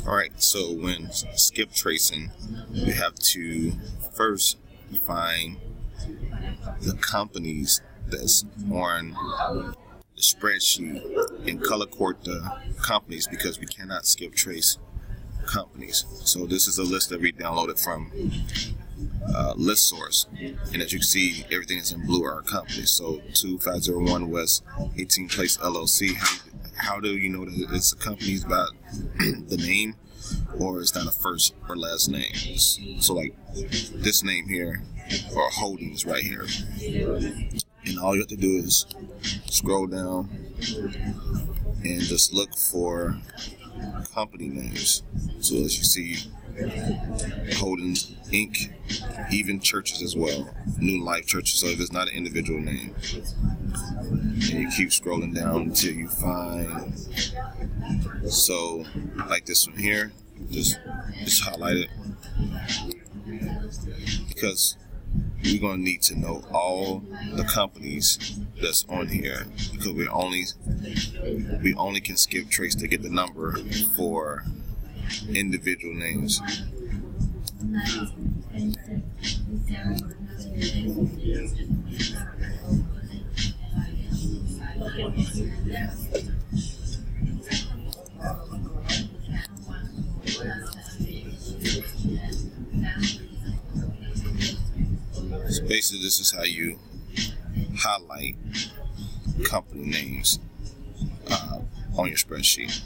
Alright, so when skip tracing, you have to first find the companies that's on the spreadsheet and color code the companies, because we cannot skip trace companies. So this is a list that we downloaded from list source, and as you can see, everything is in blue are our companies. So 2501 West 18th Place LLC. How do you know that it's a company's about the name, or it's not a first or last name? So like this name here, or Holdings right here, and all you have to do is scroll down and just look for company names. So as you see, Holdings Inc., even churches as well, New Life Churches. So if it's not an individual name, and you keep scrolling down until you find, so like this one here, just highlight it, because we're going to need to know all the companies that's on here, because we only can skip trace to get the number for individual names. So basically, this is how you highlight company names on your spreadsheet.